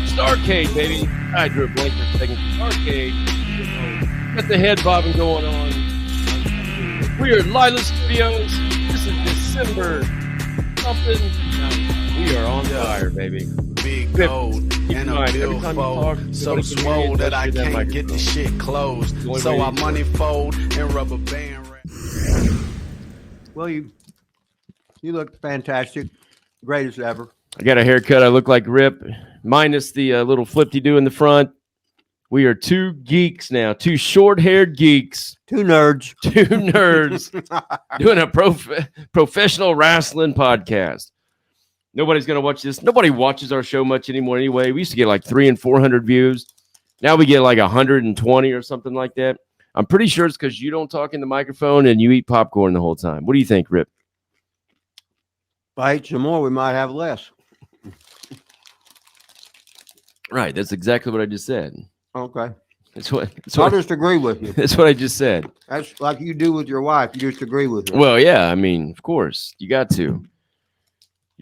Starcade, baby. I drew a blank for a second. Starcade. Got the head bobbing going on. We are at Lila Studios. This is December something. We are on fire, baby. Big gold and a billfold, so swole that I can't get the shit closed. So I money fold and rubber band. Well, you look fantastic, great as ever. I got a haircut. I look like Rip, minus the little flip-de-doo in the front. We are two geeks now, two short-haired geeks. Two nerds. Doing a professional wrestling podcast. Nobody's going to watch this. Nobody watches our show much anymore anyway. We used to get like 300 and 400 views. Now we get like 120 or something like that. I'm pretty sure it's because you don't talk in the microphone and you eat popcorn the whole time. What do you think, Rip? If I ate some more, we might have less. Right. That's exactly what I just said. Okay. I just agree with you. That's what I just said. That's like you do with your wife. You just agree with her. Well, yeah. I mean, of course, you got to.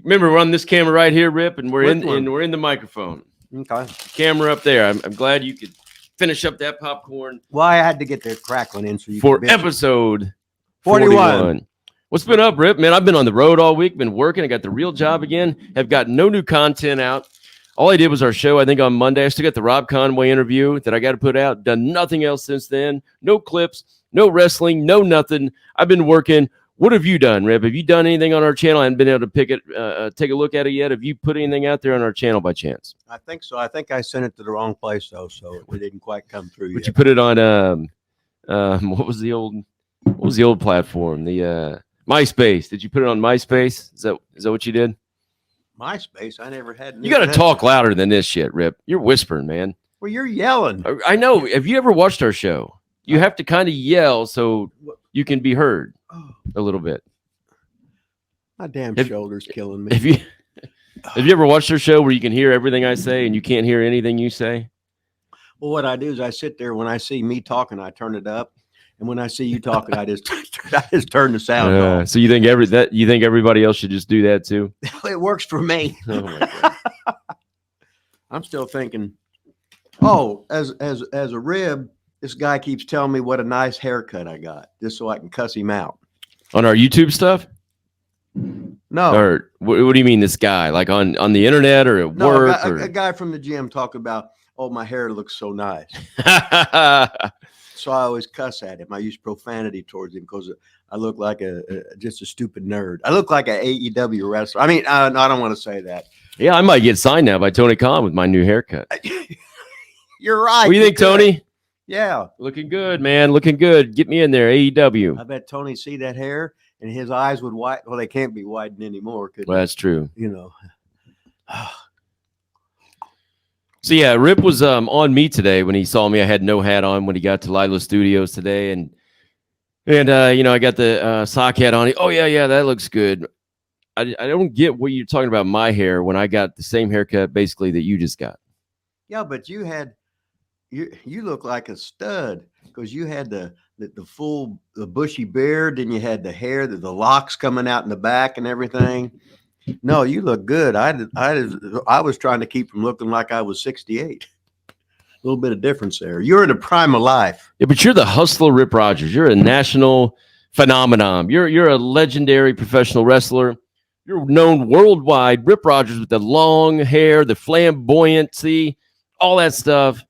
Remember, we're on this camera right here, Rip, and we're in the microphone. Okay. Camera up there. I'm glad you could finish up that popcorn. Well, I had to get the crackling in so you for episode 41. What's been up, Rip? Man, I've been on the road all week, been working. I got the real job again. Have got no new content out. All I did was our show, I think, on Monday. I still got the Rob Conway interview that I got to put out. Done nothing else since then. No clips, no wrestling, no nothing. I've been working. What have you done, Rip? Have you done anything on our channel? I haven't been able to pick it, take a look at it yet. Have you put anything out there on our channel by chance? I think so. I think I sent it to the wrong place, though, so it didn't quite come through But yet. you put it on, what was the old platform? The MySpace. Did you put it on MySpace? Is that what you did? MySpace? I never had. You got to talk louder than this shit, Rip. You're whispering, man. Well, you're yelling. I know. Have you ever watched our show? You have to kind of yell so you can be heard a little bit. My damn shoulder's killing me. Have you ever watched our show where you can hear everything I say and you can't hear anything you say? Well, what I do is I sit there. When I see me talking, I turn it up. And when I see you talking, I just turn the sound off. So you think everybody else should just do that too? It works for me. Oh my God. I'm still thinking. Oh, as a rib, this guy keeps telling me what a nice haircut I got, just so I can cuss him out on our YouTube stuff. No. Or what do you mean? This guy, like on the internet or at work? A guy from the gym talking about, oh, my hair looks so nice. So I always cuss at him. I use profanity towards him because I look like just a stupid nerd. I look like an AEW wrestler. I mean, I don't want to say that. Yeah, I might get signed now by Tony Khan with my new haircut. You're right. What do you think, Tony? Yeah. Looking good, man. Looking good. Get me in there, AEW. I bet Tony see that hair and his eyes would widen. Well, they can't be widened anymore. Well, that's true. You know. So yeah, Rip was on me today when he saw me. I had no hat on when he got to Lila Studios today, and I got the sock hat on. Oh yeah, that looks good. I don't get what you're talking about my hair when I got the same haircut basically that you just got. Yeah, but you look like a stud because you had the full bushy beard, and you had the hair, the locks coming out in the back and everything. No, you look good. I was trying to keep from looking like I was 68. A little bit of difference there. You're in the prime of life. Yeah, but you're the hustler, Rip Rogers. You're a national phenomenon. You're a legendary professional wrestler. You're known worldwide. Rip Rogers with the long hair, the flamboyancy, all that stuff.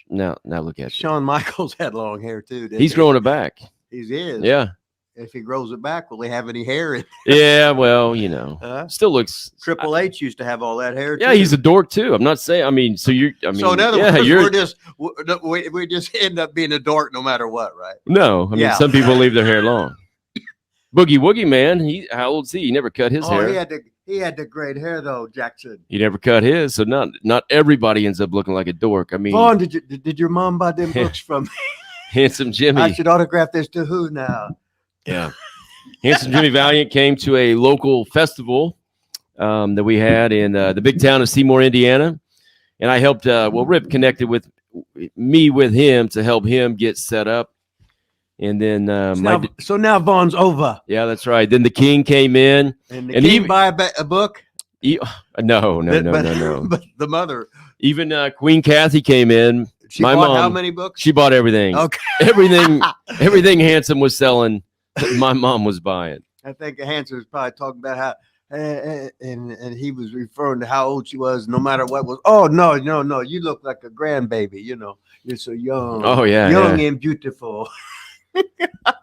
Now look at you. Shawn Michaels had long hair too. He's growing it back. He is. Yeah. If he grows it back, will he have any hair in it? Yeah, well, still looks. Triple H used to have all that hair. Yeah, too. He's a dork too. I'm not saying. So in other words, we just end up being a dork no matter what, right? No, some people leave their hair long. Boogie Woogie Man, how old is he? He never cut his hair. He had the great hair though, Jackson. He never cut his, so not everybody ends up looking like a dork. I mean, Vaughn, did your mom buy them books from me? Handsome Jimmy. I should autograph this to who now? Yeah. Handsome Jimmy Valiant came to a local festival that we had in the big town of Seymour, Indiana. And I helped, Rip connected with him to help him get set up. And then so now Vaughn's over. Yeah, that's right. Then the King came in. And the King buy a book? No. But the mother, Even Queen Kathy came in. she My bought mom, how many books? She bought everything. Okay. Everything Handsome was selling, my mom was buying. I think Hanson was probably talking about how, and he was referring to how old she was, no matter what was. Oh, no, you look like a grandbaby, you're so young. Oh, yeah. Young and beautiful.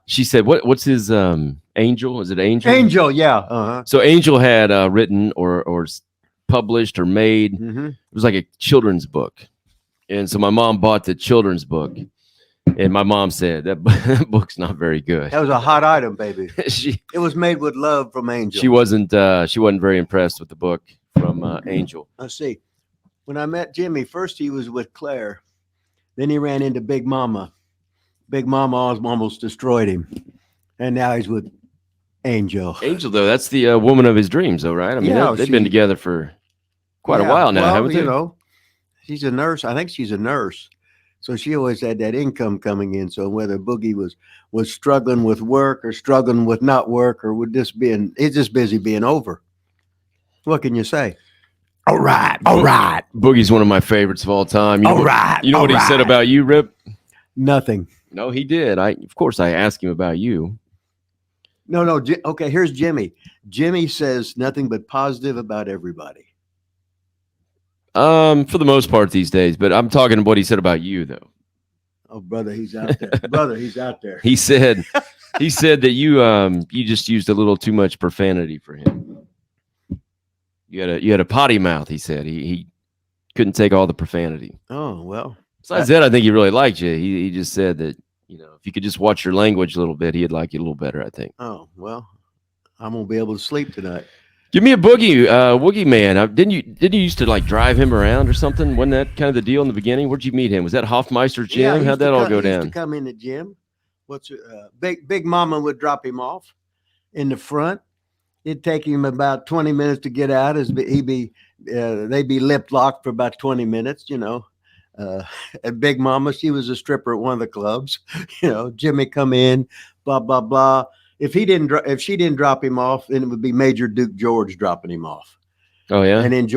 She said, what's his Angel? Is it Angel? Angel, yeah. Uh-huh. So Angel had written or published or made, it was like a children's book. And so my mom bought the children's book. And my mom said that book's not very good. That was a hot item, baby. It was made with love from Angel. She wasn't very impressed with the book from Angel. Let's see. When I met Jimmy, first he was with Claire. Then he ran into Big Mama. Big Mama almost destroyed him. And now he's with Angel. Angel, though, that's the woman of his dreams, though, right? I mean, they've been together for quite a while now, haven't they? She's a nurse. I think she's a nurse. So she always had that income coming in. So whether Boogie was struggling with work or struggling with not work or with just he's just busy being over. What can you say? All right. Boogie's one of my favorites of all time. You know what he said about you, Rip? Nothing. No, he did. Of course, I asked him about you. No. Okay, here's Jimmy. Jimmy says nothing but positive about everybody. For the most part these days, but I'm talking about what he said about you, though. Oh, brother, he's out there. He said that you just used a little too much profanity for him. You had a potty mouth. He said he couldn't take all the profanity. Oh, well. Besides that, I think he really liked you. He just said that if you could just watch your language a little bit, he'd like you a little better, I think. Oh, well, I'm gonna be able to sleep tonight. Give me a Woogie Man. Didn't you used to like drive him around or something? Wasn't that kind of the deal in the beginning? Where'd you meet him? Was that Hoffmeister's gym? Yeah, How'd that all go down? He used to come in the gym. Big Mama would drop him off in the front. It'd take him about 20 minutes to get out. They'd be lip locked for about 20 minutes, And Big Mama, she was a stripper at one of the clubs. Jimmy come in, blah blah blah. If she didn't drop him off, then it would be Major Duke George dropping him off. Oh yeah. And then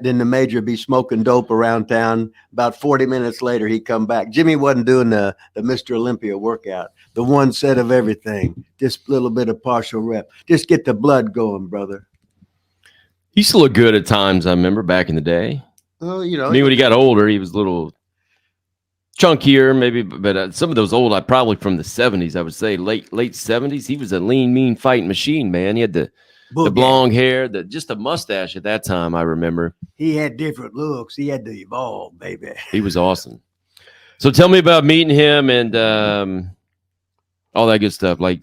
then the Major would be smoking dope around town. About 40 minutes later, he'd come back. Jimmy wasn't doing the Mr. Olympia workout, the one set of everything, just a little bit of partial rep, just get the blood going, brother. He used to look good at times. I remember back in the day. Well, I mean, when he got older, he was a little chunkier, maybe, but some of those old, probably from the 70s, I would say late 70s. He was a lean, mean fighting machine, man. He had the blonde hair, just a mustache at that time. I remember he had different looks. He had to evolve, baby. He was awesome. So tell me about meeting him and all that good stuff. Like,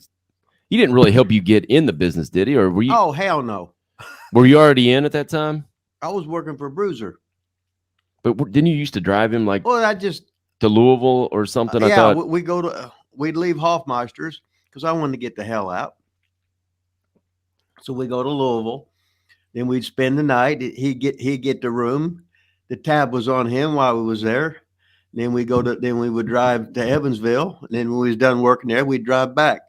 he didn't really help you get in the business, did he? Or were you? Oh, hell no. Were you already in at that time? I was working for Bruiser. But didn't you used to drive him like? Well, to Louisville or something. Yeah, I thought we'd leave Hoffmeister's because I wanted to get the hell out. So we go to Louisville, then we'd spend the night. He'd get the room. The tab was on him while we was there. Then we would drive to Evansville. And then when we was done working there, we'd drive back.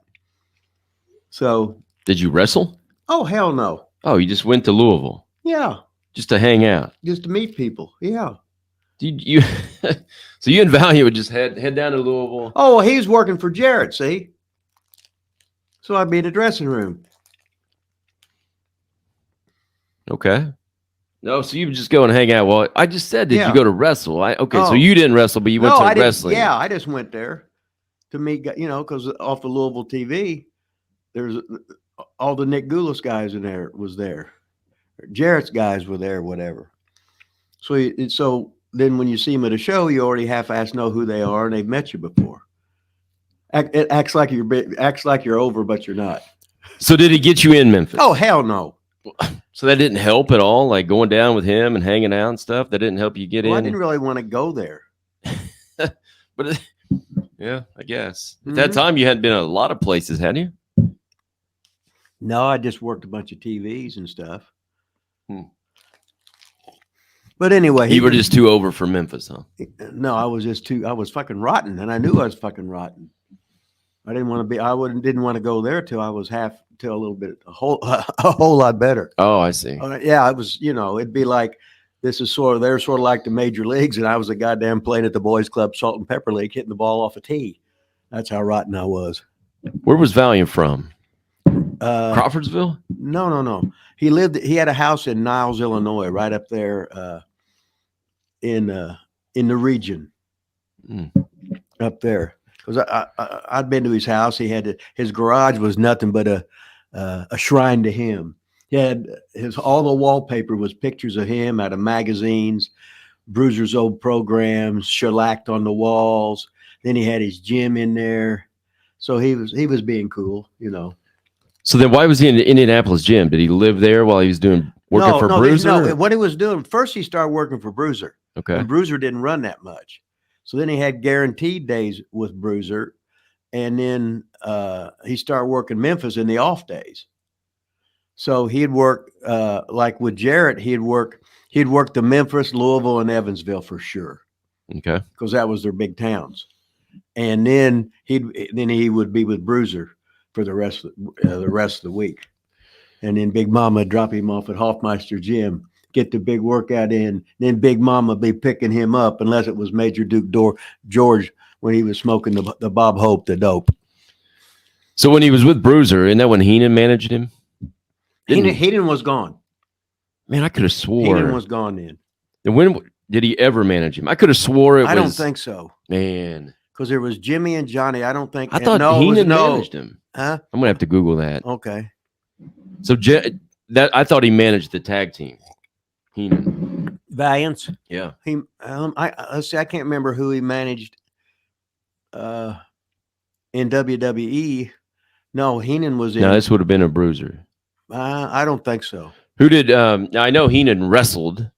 So did you wrestle? Oh, hell no. Oh, you just went to Louisville? Yeah. Just to hang out. Just to meet people. Yeah. You so you and Valiant would just head down to Louisville? Oh, well, he's working for Jarrett, see? So I'd be in the dressing room. Okay. No, so you would just go and hang out. Well, I just said, did you go to wrestle? So you didn't wrestle, but you went to wrestling. Yeah, I just went there to meet, because off the Louisville TV, there's all the Nick Goulas guys in there was there. Jarrett's guys were there, whatever. So then when you see them at a show, you already half-assed know who they are and they've met you before. It acts like you're over, but you're not. So did he get you in Memphis? Oh, hell no. So that didn't help at all, like going down with him and hanging out and stuff? That didn't help you get in? I didn't really want to go there. But yeah, I guess. At that time, you hadn't been a lot of places, had you? No, I just worked a bunch of TVs and stuff. But anyway, you were just too over for Memphis, huh? No, I was fucking rotten, and I knew I was fucking rotten. I didn't want to be. Didn't want to go there till I was a whole lot better. Oh, I see. Yeah, it was. It'd be like they're sort of like the major leagues, and I was a goddamn playing at the boys' club, Salt and Pepper League, hitting the ball off a tee. That's how rotten I was. Where was Valiant from? Crawfordsville? No. He had a house in Niles, Illinois, right up there in the region up there. Because I'd been to his house. His garage was nothing but a shrine to him. He had all the wallpaper was pictures of him out of magazines, Bruiser's old programs, shellacked on the walls. Then he had his gym in there. So he was being cool, So then why was he in the Indianapolis gym? Did he live there while he was working for Bruiser? No, what he was doing, first he started working for Bruiser. Okay. And Bruiser didn't run that much. So then he had guaranteed days with Bruiser. And then he started working Memphis in the off days. So he'd work like with Jarrett, he'd work the Memphis, Louisville, and Evansville for sure. Okay. Because that was their big towns. And then he would be with Bruiser for the rest of the week. And then Big Mama drop him off at Hoffmeister Gym, get the big workout in. Then Big Mama be picking him up, unless it was Major Duke George when he was smoking the Bob Hope, the dope. So when he was with Bruiser, isn't that when Heenan managed him? Heenan was gone. Man, I could have swore Heenan was gone then. And when did he ever manage him? I could have swore I don't think so. Man. Because there was Jimmy and Johnny. I don't think. I thought Heenan managed him. Huh? I'm going to have to Google that. Okay. So I thought he managed the tag team. Heenan. Valiants. Yeah. Let's see. I can't remember who he managed in WWE. No, Heenan was in. No, this would have been a Bruiser. I don't think so. Who did? I know Heenan wrestled.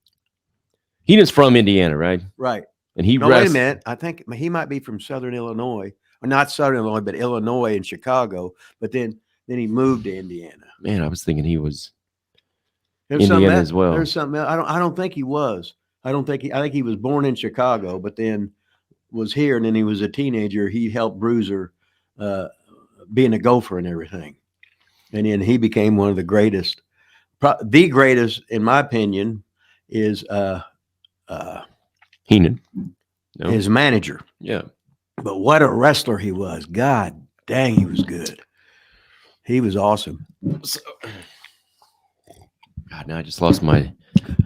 Heenan's from Indiana, right? Right. And he wait a minute. I think he might be from Southern Illinois, or not Southern Illinois, but Illinois and Chicago. But then he moved to Indiana. Man, I was thinking he was Indiana as well. There's something else. I don't think he was. I think he was born in Chicago, but then was here, and then he was a teenager. He helped Bruiser being a gopher and everything, and then he became one of the greatest. The greatest, in my opinion, is Heenan. No. His manager. Yeah. But what a wrestler he was. God dang, he was good. He was awesome. So, God, now I just lost my.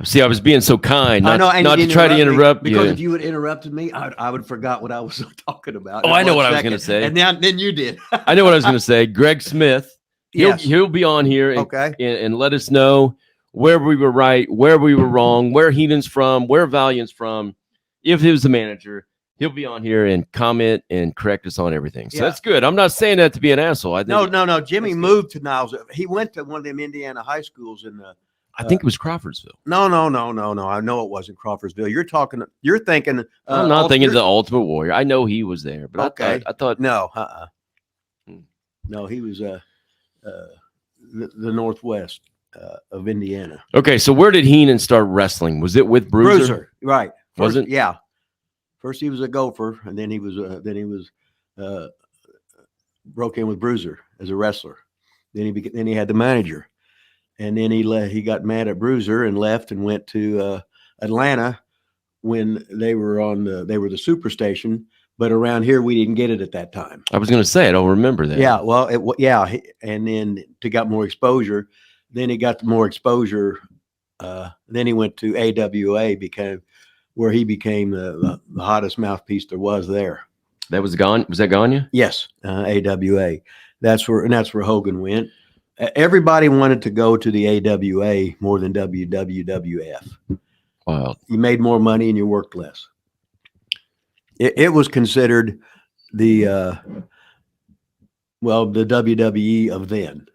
See, I was being so kind, not to try to interrupt me, because if you would interrupted me, I would have forgot what I was talking about. Oh, I know what I was going to say. And then you did. I know what I was going to say. Greg Smith. He'll be on here and let us know where we were right, where we were wrong, where Heenan's from, where Valiant's from. If he was the manager, he'll be on here and comment and correct us on everything. So that's good. I'm not saying that to be an asshole. I think no. Jimmy moved to Niles. He went to one of them Indiana high schools in the. I think it was Crawfordsville. No. I know it wasn't Crawfordsville. You're thinking. I'm not thinking of the Ultimate Warrior. I know he was there, but okay. I thought no. No, he was the Northwest of Indiana. Okay, so where did Heenan start wrestling? Was it with Bruiser? Right. Was it? Yeah. First he was a gopher, and then he was broke in with Bruiser as a wrestler. Then he had the manager, and then he got mad at Bruiser and left and went to Atlanta when they were the Superstation. But around here we didn't get it at that time. I was going to say I don't remember that. Yeah, well, and then to get more exposure, then he got more exposure. Then he went to AWA where he became the hottest mouthpiece there was there. That was that Gagne? Yes, AWA. That's where Hogan went. Everybody wanted to go to the AWA more than WWF. Wow. You made more money and you worked less. It was considered the WWE of then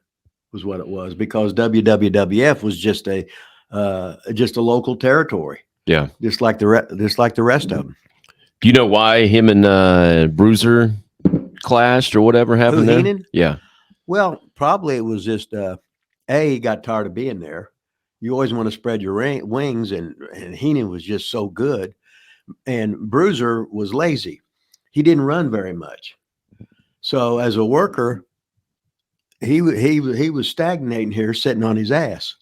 was what it was, because WWF was just a local territory. Yeah, just like the rest of them. Do you know why him and Bruiser clashed or whatever happened there? Heenan? Yeah. Well, probably it was just he got tired of being there. You always want to spread your wings, and Heenan was just so good, and Bruiser was lazy. He didn't run very much. So as a worker, he was stagnating here, sitting on his ass.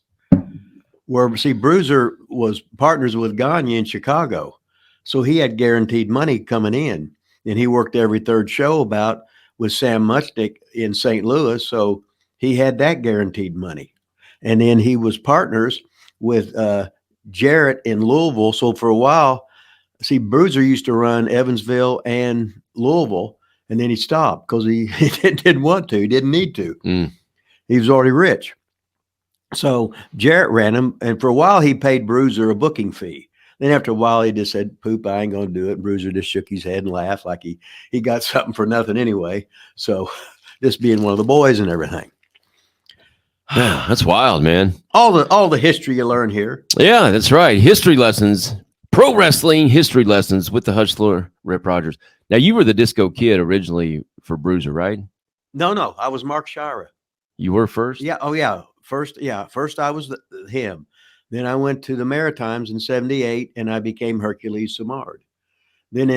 Where, see, Bruiser was partners with Gagne in Chicago, so he had guaranteed money coming in, and he worked every third show about with Sam Muchnick in St. Louis, so he had that guaranteed money. And then he was partners with Jarrett in Louisville. So for a while, see, Bruiser used to run Evansville and Louisville, and then he stopped because he didn't want to. He didn't need to. He was already rich. So Jarrett ran him, and for a while he paid Bruiser a booking fee. Then after a while he just said, "Poop, I ain't gonna do it." Bruiser just shook his head and laughed like he got something for nothing anyway. So this being one of the boys and everything. Yeah, that's wild, man. All the history you learn here. Yeah, that's right. History lessons, pro wrestling history lessons with the Hustler, Rip Rogers. Now, you were the Disco Kid originally for Bruiser, right? No, I was Mark Shira. You were first? Yeah. Oh, yeah. First I was him. Then I went to the Maritimes in '78, and I became Hercules Samard. Then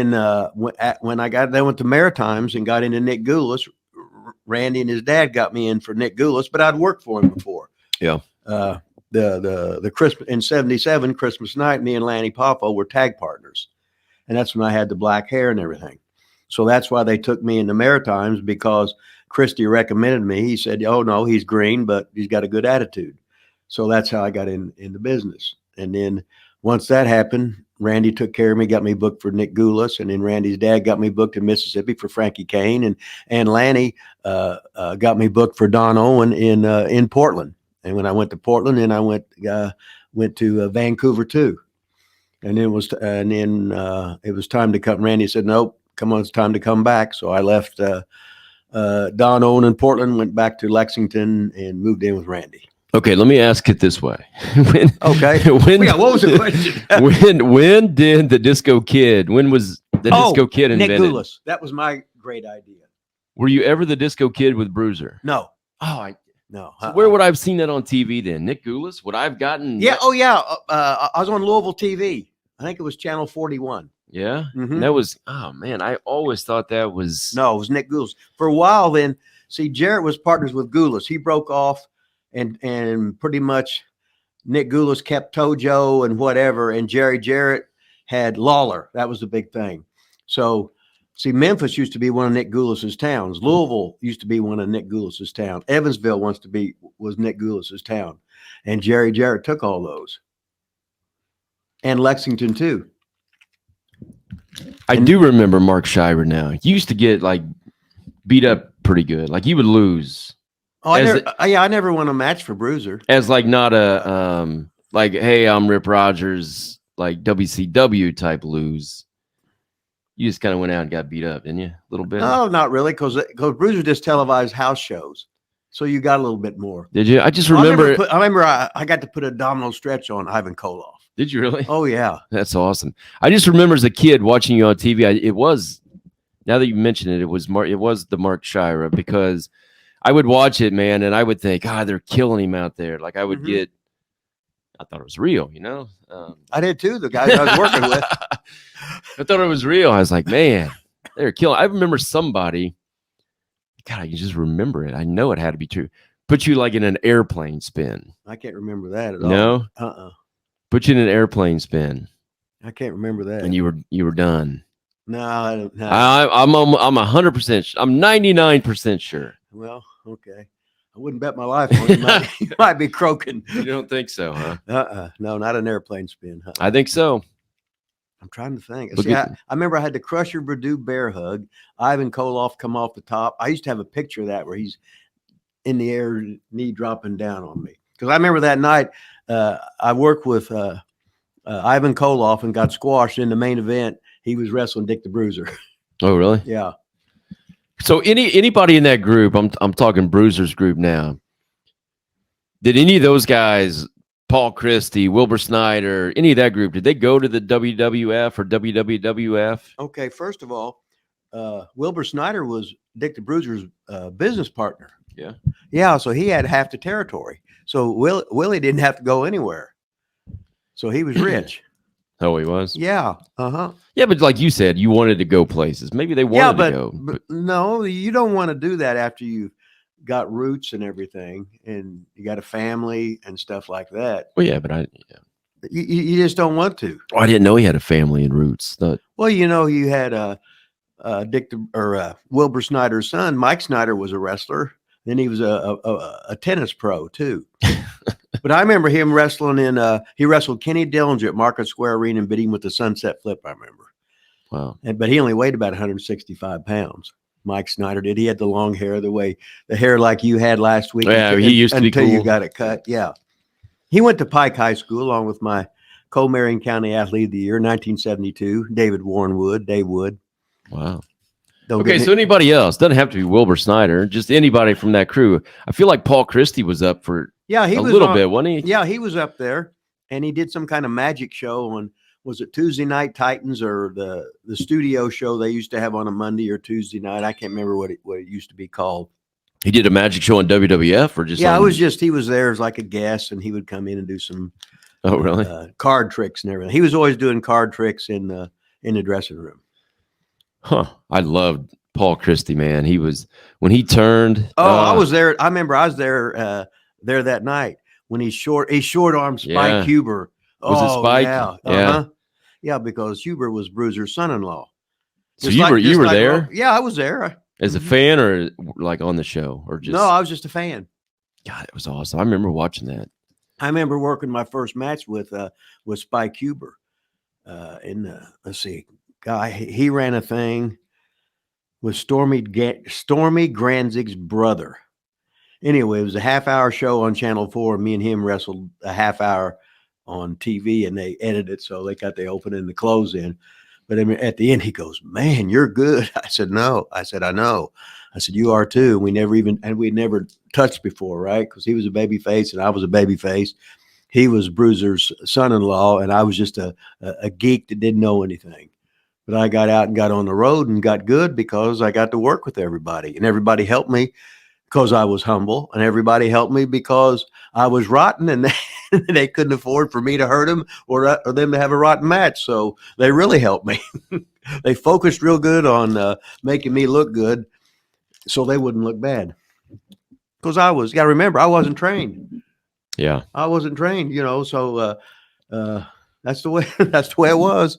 when I went to Maritimes and got into Nick Goulas. Randy and his dad got me in for Nick Goulas, but I'd worked for him before. Yeah. The Christmas in '77 Christmas night, me and Lanny Poffo were tag partners, and that's when I had the black hair and everything. So that's why they took me in the Maritimes, because Christie recommended me. He said, "Oh no, he's green, but he's got a good attitude." So that's how I got in the business. And then once that happened, Randy took care of me, got me booked for Nick Goulas, and then Randy's dad got me booked in Mississippi for Frankie Kane, and Lanny got me booked for Don Owen in Portland. And when I went to Portland, then I went to Vancouver too. And then it was time to come. Randy said, "Nope, come on, it's time to come back." So I left Don Owen in Portland, went back to Lexington, and moved in with Randy. Okay, let me ask it this way. What was the question? when did the Disco Kid? When was the Disco Kid invented? Nick Goulas. That was my great idea. Were you ever the Disco Kid with Bruiser? No. Oh, no. So where would I have seen that on TV then? Nick Goulas? Would I have gotten? Yeah. Oh, yeah. I was on Louisville TV. I think it was Channel 41. Yeah. Mm-hmm. That was. Oh man, I always thought that was. No, it was Nick Goulas. For a while, then, see, Jarrett was partners with Goulas. He broke off. And pretty much Nick Goulas kept Tojo and whatever, and Jerry Jarrett had Lawler. That was the big thing. So, see, Memphis used to be one of Nick Goulas's towns. Louisville used to be one of Nick Goulas's towns. Evansville was Nick Goulas's town, and Jerry Jarrett took all those. And Lexington too. I do remember Mark Shira now. He used to get like beat up pretty good. Like he would lose. Oh, I never won a match for Bruiser. As like not a like, hey, I'm Rip Rogers, like WCW type lose. You just kind of went out and got beat up, didn't you? A little bit. No, not really, because Bruiser just televised house shows, so you got a little bit more. Did you? I just remember. I remember I got to put a domino stretch on Ivan Koloff. Did you really? Oh yeah, that's awesome. I just remember as a kid watching you on TV. It was, now that you mention it, it was the Mark Shira, because I would watch it, man, and I would think, they're killing him out there. Like I would I thought it was real, you know? I did too, the guys I was working with. I thought it was real. I was like, man, they're killing. I remember somebody, God, I can just remember it. I know it had to be true. Put you like in an airplane spin. I can't remember that at all. No? Put you in an airplane spin. I can't remember that. And you were done. No, I don't. No. I'm 100%. I'm 99% sure. Well, okay. I wouldn't bet my life on it. You might be croaking. You don't think so, huh? No, not an airplane spin. I think so. I'm trying to think. See, I remember I had the Crusher Purdue bear hug. Ivan Koloff come off the top. I used to have a picture of that where he's in the air, knee dropping down on me. Because I remember that night I worked with Ivan Koloff and got squashed in the main event. He was wrestling Dick the Bruiser. Oh, really? Yeah. So anybody in that group, I'm talking Bruiser's group now. Did any of those guys, Paul Christie, Wilbur Snyder, any of that group, did they go to the WWF or WWF? Okay, first of all, Wilbur Snyder was Dick the Bruiser's business partner. Yeah. Yeah, so he had half the territory. So Willie didn't have to go anywhere. So he was rich. Oh, he was? Yeah. Uh-huh. Yeah, but like you said, you wanted to go places. Maybe they wanted to go. But no, you don't want to do that after you've got roots and everything, and you got a family and stuff like that. Well, yeah, but you just don't want to. Oh, I didn't know he had a family and roots. Well, you had Wilbur Snyder's son. Mike Snyder was a wrestler. Then he was a tennis pro too. But I remember him wrestling he wrestled Kenny Dillinger at Market Square Arena and beat him with the sunset flip. I remember. Wow. But he only weighed about 165 pounds. Mike Snyder did. He had the long hair, the hair like you had last week. Yeah, he used to be until cool. You got it cut. Yeah. He went to Pike High School along with my co-Marion County Athlete of the Year, 1972, David Warren Wood, Dave Wood. Wow. Okay, so anybody else, doesn't have to be Wilbur Snyder, just anybody from that crew. I feel like Paul Christie was up for he a was little bit, wasn't he? Yeah, he was up there, and he did some kind of magic show on, was it Tuesday Night Titans or the studio show they used to have on a Monday or Tuesday night? I can't remember what it used to be called. He did a magic show on WWF or just? Yeah, he was there as like a guest, and he would come in and do some card tricks and everything. He was always doing card tricks in the dressing room. Huh. I loved Paul Christie, man. He was, when he turned. I was there. I remember I was there that night when he short armed Spike Huber. Was it Spike? Yeah. Uh-huh. Yeah. Yeah, because Huber was Bruiser's son-in-law. So you were there? Yeah, I was there. As a fan or like on the show or just? No, I was just a fan. God, it was awesome. I remember watching that. I remember working my first match with Spike Huber. Let's see, guy, he ran a thing with Stormy Granzig's brother. Anyway, it was a half-hour show on Channel 4. Me and him wrestled a half hour on TV, and they edited it so they got the open and the close in. But I mean, at the end, he goes, "Man, you're good." I said, "No." I said, "I know." I said, "You are too." We never touched before, right? Because he was a baby face and I was a baby face. He was Bruiser's son-in-law, and I was just a geek that didn't know anything. But I got out and got on the road and got good because I got to work with everybody, and everybody helped me because I was humble, and everybody helped me because I was rotten, and they couldn't afford for me to hurt them or them to have a rotten match. So they really helped me. They focused real good on making me look good so they wouldn't look bad. Because you got to remember, I wasn't trained. Yeah. I wasn't trained, so that's the way it was.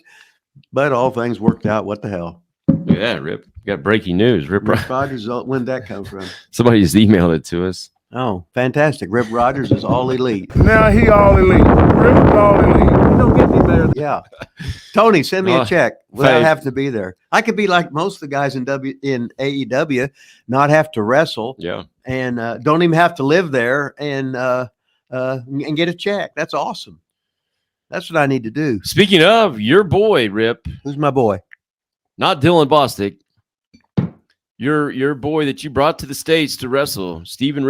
But all things worked out. What the hell? Yeah, Rip. You got breaking news. Rip Rogers, when did that come from? Somebody just emailed it to us. Oh, fantastic. Rip Rogers is all elite. Now he all elite. Rip is all elite. You don't get any better. Yeah. Tony, send me a check. I have to be there. I could be like most of the guys in AEW, not have to wrestle. Yeah. And don't even have to live there and get a check. That's awesome. That's what I need to do. Speaking of your boy, Rip. Who's my boy? Not Dylan Bostic. Your boy that you brought to the States to wrestle, William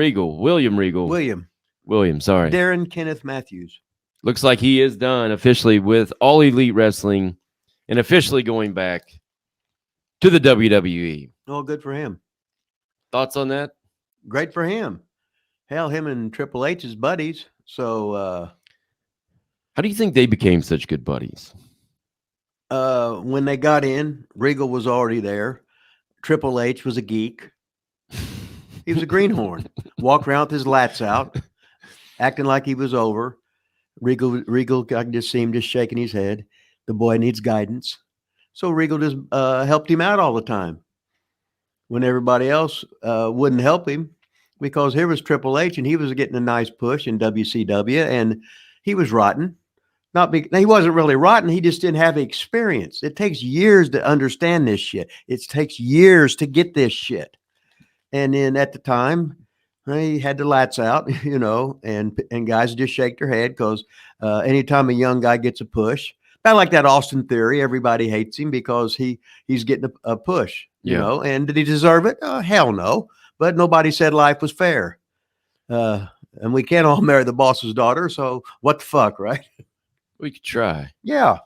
Regal. William, sorry. Darren Kenneth Matthews. Looks like he is done officially with All Elite Wrestling and officially going back to the WWE. Oh, good for him. Thoughts on that? Great for him. Hell, him and Triple H is buddies. So how do you think they became such good buddies? When they got in, Regal was already there. Triple H was a geek. He was a greenhorn. Walked around with his lats out, acting like he was over. Regal, I can just see him just shaking his head. The boy needs guidance. So Regal just helped him out all the time when everybody else wouldn't help him, because here was Triple H, and he was getting a nice push in WCW, and he was rotten. He wasn't really rotten. He just didn't have experience. It takes years to understand this shit. It takes years to get this shit. And then at the time, he had the lats out, and guys just shake their head because anytime a young guy gets a push, kind of like that Austin Theory, everybody hates him because he's getting a push, and did he deserve it? Hell no. But nobody said life was fair. And we can't all marry the boss's daughter. So what the fuck, right? We could try. Yeah.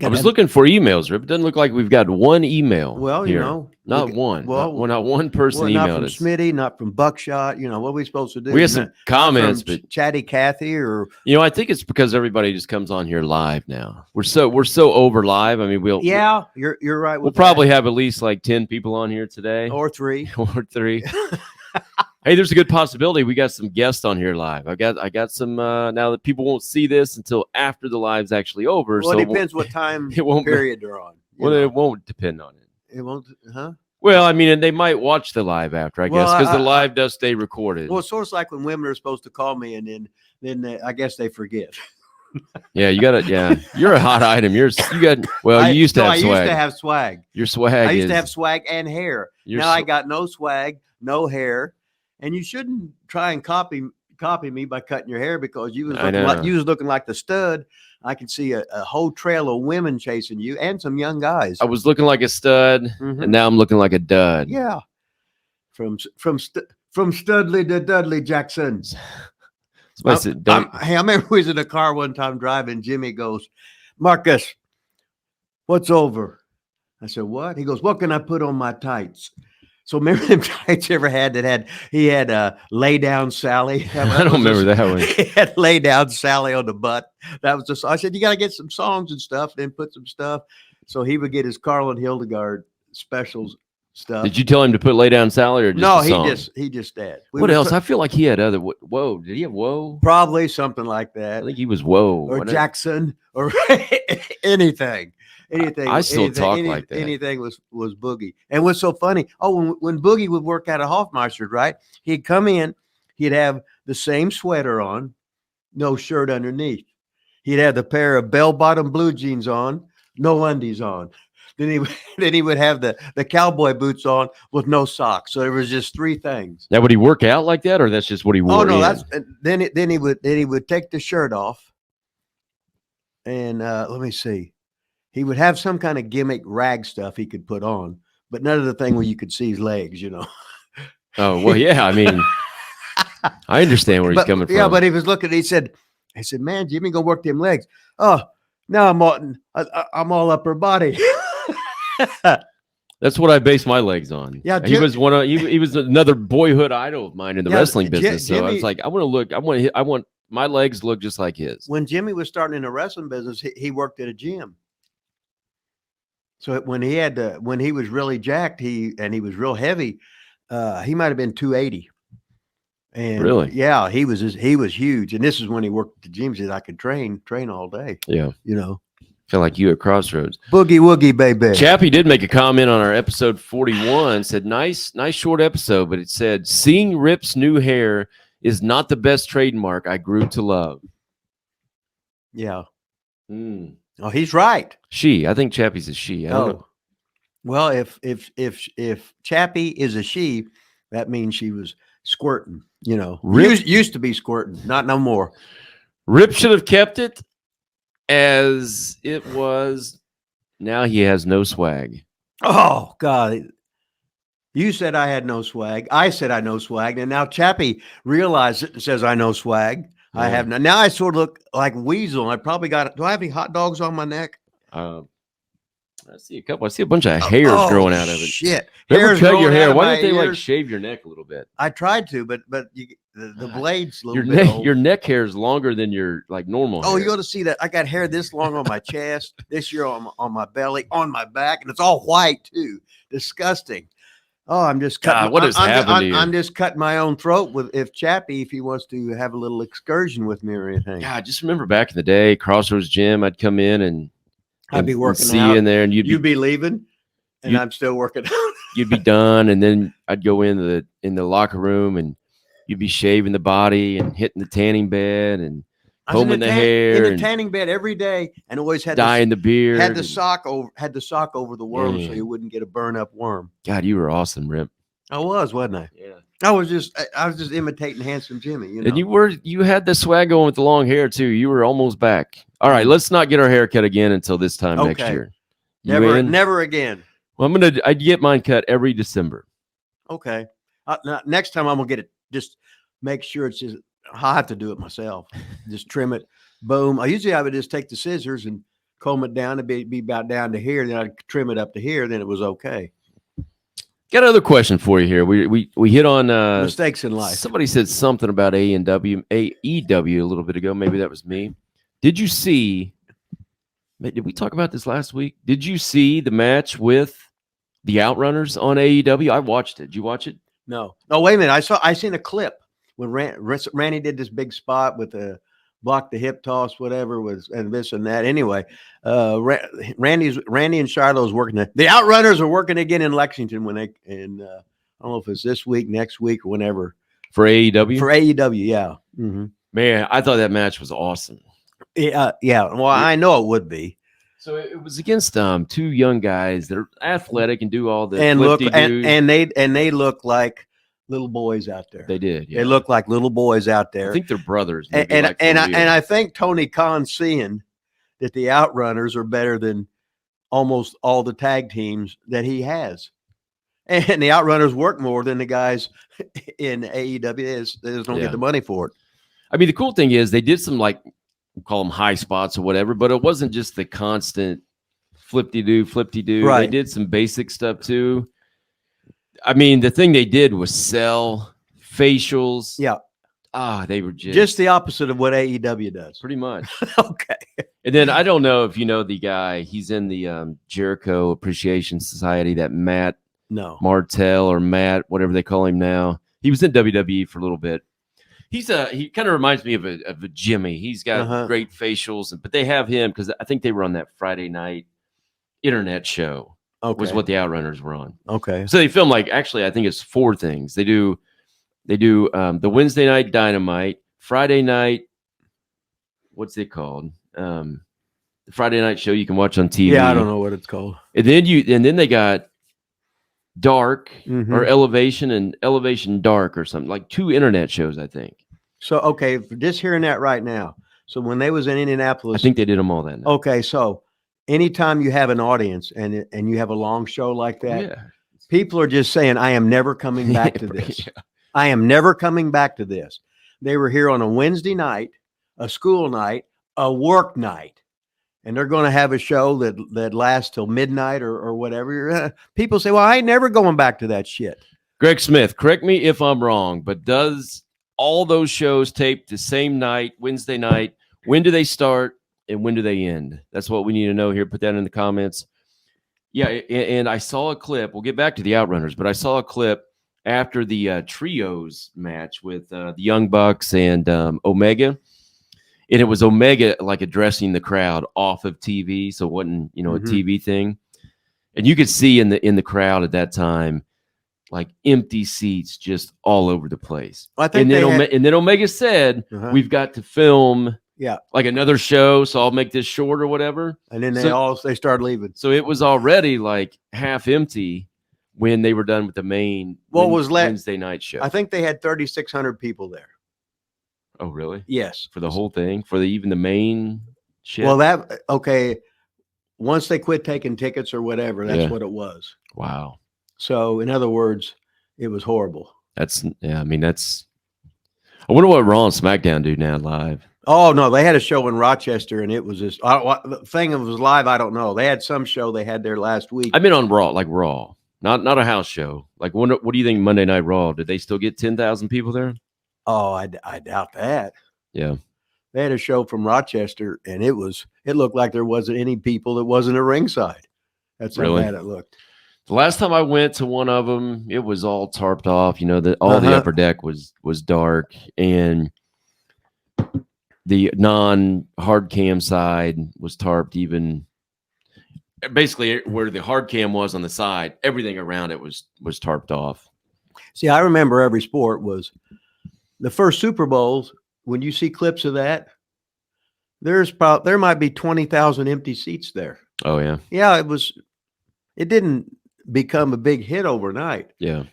I was looking for emails, Rip. It doesn't look like we've got one email. Well, here. you know, not one. Not one person not emailed from us. Smitty, not from Buckshot. You know, what are we supposed to do? We have some comments, but Chatty Cathy or I think it's because everybody just comes on here live now. We're so over live. I mean, you're right. We'll probably have at least like 10 people on here today, or 3. or 3. Hey, there's a good possibility we got some guests on here live. I got some now that people won't see this until after the live's actually over. Well, so it depends what time period they're on. It won't depend on it. It won't, huh? Well, I mean, and they might watch the live after, I guess, because the live does stay recorded. Well, it's sort of like when women are supposed to call me, and then I guess they forget. Yeah, you got it. Yeah, you're a hot item. You used to have swag. I used to have swag. Your swag. I used to have swag and hair. Now I got no swag, no hair, and you shouldn't try and copy me by cutting your hair because you was looking like the stud. I could see a whole trail of women chasing you and some young guys. I was looking like a stud, and now I'm looking like a dud. Yeah, from Studley to Dudley Jackson. I remember we was in a car one time driving. Jimmy goes, "Marcus, what's over?" I said, "What?" He goes, "What can I put on my tights?" So remember them tights ever had he had lay down Sally. I don't remember that one. He had lay down Sally on the butt. That was just. I said, "You got to get some songs and stuff, then put some stuff." So he would get his Carl and Hildegard specials stuff. Did you tell him to put lay down Sally or just no? He just did. What else? I feel like he had other. Whoa! Did he have Whoa? Probably something like that. I think he was Whoa or Jackson or anything. I still talk like that. Anything was Boogie. And what's so funny? Oh, when Boogie would work out of Hoffmeister's, right? He'd come in. He'd have the same sweater on, no shirt underneath. He'd have the pair of bell-bottom blue jeans on, no undies on. Then he would have the cowboy boots on with no socks. So there was just 3 things. Now, would he work out like that, or that's just what he wore? Oh no, then he would take the shirt off. And let me see. He would have some kind of gimmick rag stuff he could put on, but none of the thing where you could see his legs, Oh, well, yeah. I mean, I understand where he's coming from. Yeah, but he was looking, he said, "Man, Jimmy, go work them legs." Oh, now I'm all upper body. That's what I base my legs on. Yeah, he was another boyhood idol of mine in the wrestling business. So I was like, I want my legs look just like his. When Jimmy was starting in the wrestling business, he worked at a gym. So when he was really jacked, he was real heavy. He might have been 280. And really, yeah, he was huge. And this is when he worked at the gym. He said, "I could train all day." Yeah, feel like you at Crossroads. Boogie woogie, baby. Chappie did make a comment on our episode 41. Said, nice short episode, but it said, "Seeing Rip's new hair is not the best trademark I grew to love." Yeah. Oh, he's right. I think Chappie's a she. I don't know. Well, if Chappie is a she, that means she was squirting. Rip used to be squirting, not no more. Rip should have kept it as it was. Now he has no swag. Oh God. You said I had no swag. I said I no swag. And now Chappie realized it and says I no swag. Yeah. I have no. Now I sort of look like Weasel. I probably got. Do I have any hot dogs on my neck? I see a couple. I see a bunch of hairs growing out of it. Shit. Never cut your hair. Why didn't they like shave your neck a little bit? I tried to, but the blades a little bit old. Your neck hair is longer than your like normal hair. You got to see that. I got hair this long on my chest, this year on my belly, on my back, and it's all white too. Disgusting. Oh, I'm just cutting. God, what has happened to you? I'm just cutting my own throat if Chappie, if he wants to have a little excursion with me or anything. God, just remember back in the day, Crossroads Gym, I'd come in and I'd be working see you in there, and you'd be leaving, and I'm still working out. You'd be done, and then I'd go in the locker room, and you'd be shaving the body and hitting the tanning bed and combing the hair in the tanning bed every day, and always had dyeing the beard. Had the sock over the worm so you wouldn't get a burn up worm. God, you were awesome, Rip. I was, wasn't I? Yeah. I was just imitating Handsome Jimmy. And you had the swag going with the long hair too. You were almost back. All right, let's not get our hair cut again until this time next year. Never again. Well, I'd get mine cut every December. Okay. Next time I'm gonna get it. Just make sure it's just. I have to do it myself. Just trim it. Boom. I would just take the scissors and comb it down to be about down to here, then I'd trim it up to here, then it was okay. Got another question for you here. We hit on Mistakes in life. Somebody said something about AEW a little bit ago. Maybe that was me. Did you see? Did we talk about this last week? Did you see the match with the Outrunners on AEW? I watched it. Did you watch it? No. Oh, wait a minute. I seen a clip when Randy did this big spot with the block the hip toss, whatever was, and this and that. Anyway, Randy and Shiloh's working. The Outrunners are working again in Lexington when they, and I don't know if it's this week, next week, or whenever. For AEW? For AEW, yeah. Mm-hmm. Man, I thought that match was awesome. Yeah. Well, I know it would be. So it was against two young guys that are athletic and do all the and look flip-de-doo. and they look like little boys out there. They did. Yeah. They look like little boys out there. I think they're brothers. And I think Tony Khan's seeing that the Outrunners are better than almost all the tag teams that he has. And the Outrunners work more than the guys in AEW. They just don't get the money for it. I mean, the cool thing is they did some, like, we'll call them high spots or whatever, but it wasn't just the constant flip-de-doo. Right. They did some basic stuff too. I mean, the thing they did was sell facials. Yeah. They were just the opposite of what AEW does. Pretty much. Okay. And then I don't know if you know the guy. He's in the Jericho Appreciation Society, that Matt Martell or Matt, whatever they call him now. He was in WWE for a little bit. He kind of reminds me of a Jimmy. He's got great facials, but they have him because I think they were on that Friday night internet show. Was what the Outrunners were on. Okay. So they film, like, actually, I think it's 4 things. They do the Wednesday night Dynamite, Friday night, what's it called? The Friday night show you can watch on TV. Yeah, I don't know what it's called. And then they got Dark or Elevation and Elevation Dark or something, like 2 internet shows, I think. So, okay, just hearing that right now. So when they was in Indianapolis, I think they did them all that night. Okay, so anytime you have an audience and you have a long show like that, people are just saying, I am never coming back to this. Yeah. I am never coming back to this. They were here on a Wednesday night, a school night, a work night, and they're going to have a show that lasts till midnight or whatever. People say, well, I ain't never going back to that shit. Greg Smith, correct me if I'm wrong, but does all those shows tape the same night, Wednesday night? When do they start? And when do they end? That's what we need to know here. Put that in the comments. Yeah, and I saw a clip. We'll get back to the Outrunners, but I saw a clip after the trios match with the Young Bucks and Omega. And it was Omega, like, addressing the crowd off of TV, so it wasn't, a TV thing. And you could see in the crowd at that time, like, empty seats just all over the place. Well, I think and then Omega said, we've got to film like another show, so I'll make this short or whatever. And then they started leaving. So it was already like half empty when they were done with the main Wednesday night show. I think they had 3,600 people there. Oh, really? Yes. For the whole thing? For even the main shit? Well, once they quit taking tickets or whatever, that's what it was. Wow. So in other words, it was horrible. I wonder what Raw and SmackDown do now live. Oh, no, they had a show in Rochester, and it was just the thing. It was live. I don't know. They had some show they had there last week. I've been on Raw, not a house show. Like, what do you think Monday Night Raw? Did they still get 10,000 people there? Oh, I doubt that. Yeah, they had a show from Rochester, and it looked like there wasn't any people that wasn't at ringside. That's how bad it looked. The last time I went to one of them, it was all tarped off. All the upper deck was dark, and the non-hard cam side was tarped. Even basically where the hard cam was on the side, everything around it was tarped off. See, I remember every sport was the first Super Bowls. When you see clips of that, there might be 20,000 empty seats there. Oh yeah, yeah. It didn't become a big hit overnight. Yeah.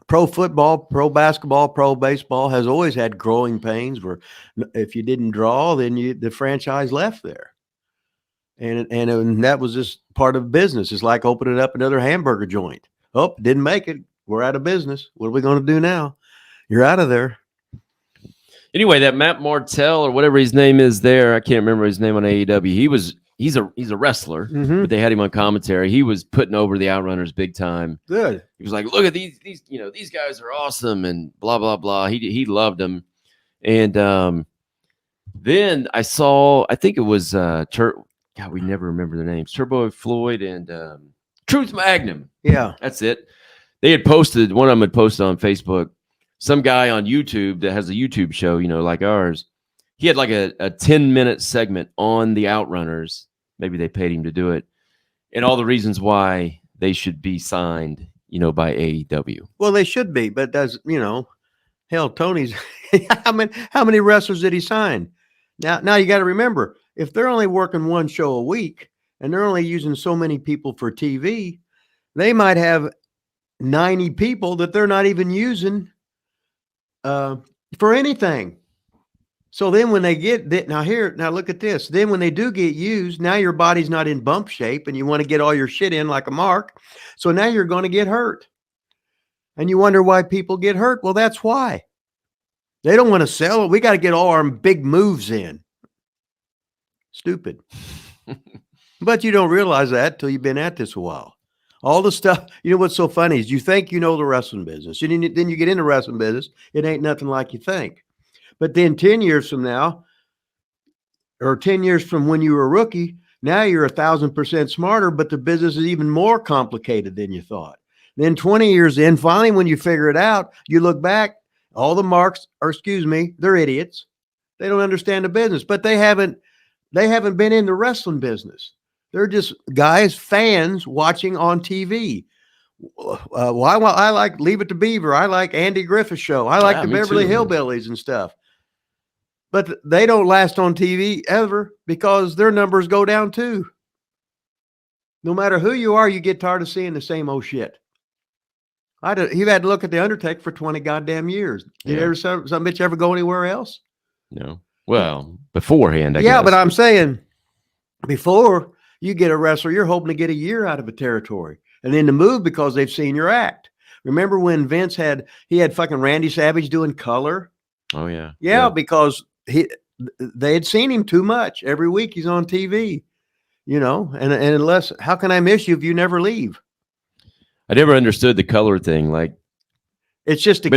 Pro football, pro basketball, pro baseball has always had growing pains where if you didn't draw, then the franchise left there. And that was just part of business. It's like opening up another hamburger joint. Oh, didn't make it. We're out of business. What are we going to do now? You're out of there. Anyway, that Matt Martell or whatever his name is there, I can't remember his name on AEW. He's a wrestler, but they had him on commentary. He was putting over the Outrunners big time. Good. He was like, "Look at these these guys are awesome," and blah blah blah. He loved them, and then I saw, I think it was God, we never remember their names. Turbo Floyd and Truth Magnum. Yeah, that's it. They had posted, one of them had posted on Facebook. Some guy on YouTube that has a YouTube show, like ours, he had like a 10-minute segment on the Outrunners. Maybe they paid him to do it. And all the reasons why they should be signed, by AEW. Well, they should be, but does, hell, Tony's, how many wrestlers did he sign? Now you got to remember, if they're only working one show a week and they're only using so many people for TV, they might have 90 people that they're not even using for anything. So then when they get that, now look at this. Then when they do get used, now your body's not in bump shape and you want to get all your shit in like a mark. So now you're going to get hurt. And you wonder why people get hurt. Well, that's why. They don't want to sell it. We got to get all our big moves in. Stupid. But you don't realize that till you've been at this a while. All the stuff, what's so funny is you think you know the wrestling business. Then you get into wrestling business. It ain't nothing like you think. But then 10 years from now, or 10 years from when you were a rookie, now you're 1,000% smarter, but the business is even more complicated than you thought. Then 20 years in, finally, when you figure it out, you look back, all the marks, they're idiots. They don't understand the business, but they haven't been in the wrestling business. They're just guys, fans watching on TV. I like Leave It to Beaver. I like Andy Griffith's show. I like the Beverly Hillbillies and stuff. But they don't last on TV ever because their numbers go down too. No matter who you are, you get tired of seeing the same old shit. You've had to look at The Undertaker for 20 goddamn years. Did some bitch ever go anywhere else? No. Well, beforehand, I guess. Yeah, but I'm saying before you get a wrestler, you're hoping to get a year out of a territory. And then to move because they've seen your act. Remember when Vince had fucking Randy Savage doing color? Oh, yeah. Yeah, because they had seen him too much. Every week he's on TV, and unless, how can I miss you if you never leave? I never understood the color thing. Like, it's just to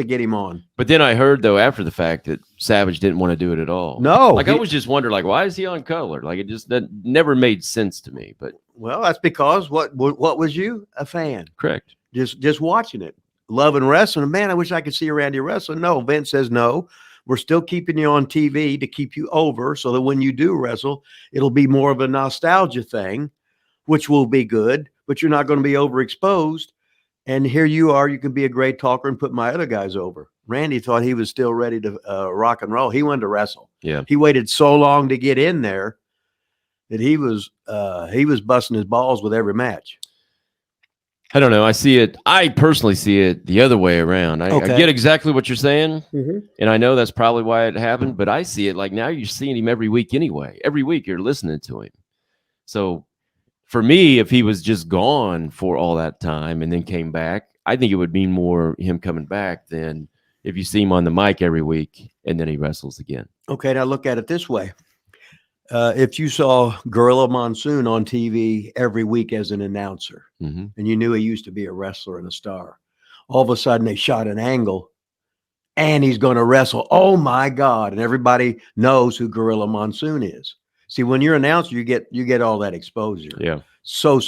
get him on. But then I heard though after the fact that Savage didn't want to do it at all. No, I was just wondering, like, why is he on color? Like, that never made sense to me. But well, that's because what was you a fan? Correct. Just watching it, loving wrestling. Man, I wish I could see Randy wrestling. No, Vince says no. We're still keeping you on TV to keep you over, so that when you do wrestle, it'll be more of a nostalgia thing, which will be good. But you're not going to be overexposed. And here you are, you can be a great talker and put my other guys over. Randy thought he was still ready to rock and roll. He wanted to wrestle. Yeah. He waited so long to get in there that he was busting his balls with every match. I don't know. I personally see it the other way around. I get exactly what you're saying. Mm-hmm. And I know that's probably why it happened, but I see it like now you're seeing him every week anyway. Every week you're listening to him. So for me, if he was just gone for all that time and then came back, I think it would mean more him coming back than if you see him on the mic every week and then he wrestles again. Okay, now look at it this way. If you saw Gorilla Monsoon on TV every week as an announcer, mm-hmm. and you knew he used to be a wrestler and a star, all of a sudden they shot an angle and he's going to wrestle. Oh my God. And everybody knows who Gorilla Monsoon is. See, when you're an announcer, you get all that exposure. Yeah. So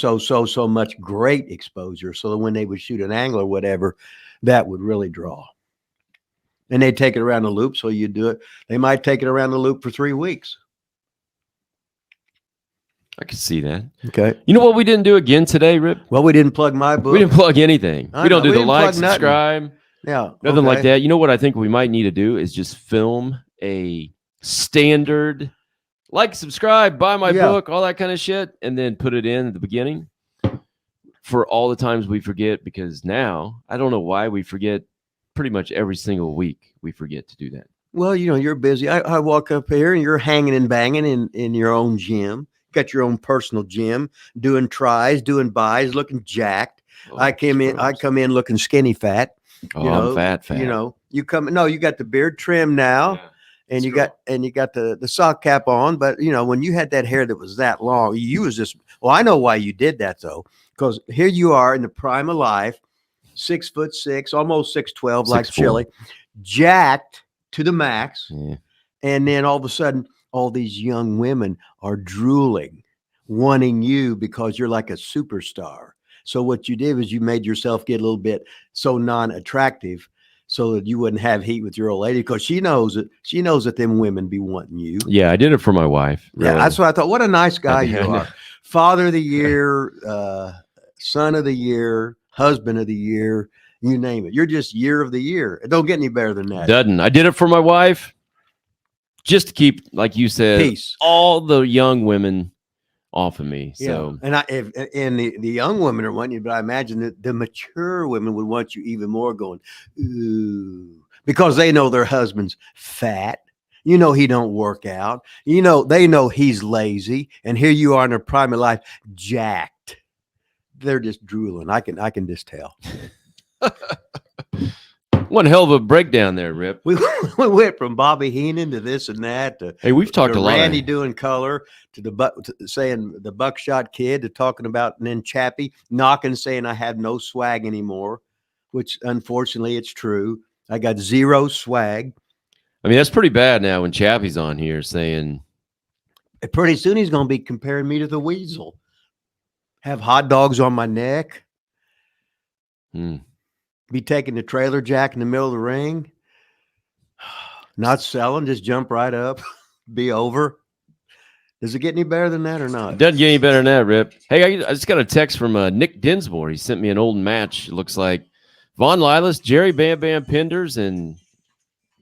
much great exposure. So that when they would shoot an angle or whatever, that would really draw. And they'd take it around the loop. So you do it. They might take it around the loop for 3 weeks. I can see that. Okay. You know what we didn't do again today, Rip? Well, we didn't plug my book. We didn't plug anything. We don't do the like, subscribe. Yeah. Nothing like that. You know what I think we might need to do is just film a standard like, subscribe, buy my book, all that kind of shit, and then put it in at the beginning for all the times we forget, because now I don't know why we forget pretty much every single week. We forget to do that. Well, you're busy. I walk up here and you're hanging and banging in your own gym. Got your own personal gym, doing tries, doing buys, looking jacked. I come in looking skinny fat. I'm fat. You got the beard trim now. Yeah. And you got the sock cap on, but when you had that hair that was that long, you was just I know why you did that though, because here you are in the prime of life, 6'6", almost 6'12", like 6'4". Chili, jacked to the max, Yeah. and then all of a sudden, all these young women are drooling, wanting you because you're like a superstar. So what you did was you made yourself get a little bit so non-attractive, so that you wouldn't have heat with your old lady, because she knows that them women be wanting you. Yeah, I did it for my wife. Really. Yeah, that's what I thought. What a nice guy you are. Father of the year, son of the year, husband of the year, you name it. You're just year of the year. It don't get any better than that. Doesn't. I did it for my wife just to keep, like you said, Peace. all the young women off of me. So and the young women are wanting you, but I imagine that the mature women would want you even more, going, ooh, because they know their husband's fat. He don't work out. They know he's lazy, and here you are in the prime of life, jacked. They're just drooling. I can just tell. one hell of a breakdown there, Rip. We went from Bobby Heenan to this and that. Hey, we've talked a lot. Randy doing color to saying the Buckshot Kid, to talking about, and then Chappie knocking, saying I have no swag anymore, which unfortunately it's true. I got zero swag. I mean, that's pretty bad now when Chappie's on here saying. Pretty soon he's going to be comparing me to the Weasel. Have hot dogs on my neck. Be taking the trailer jack in the middle of the ring. Not selling, just jump right up. Be over. Does it get any better than that or not? It doesn't get any better than that, Rip. Hey, I just got a text from Nick Dinsmore. He sent me an old match. It looks like Von Lilas, Jerry Bam Bam Penders, and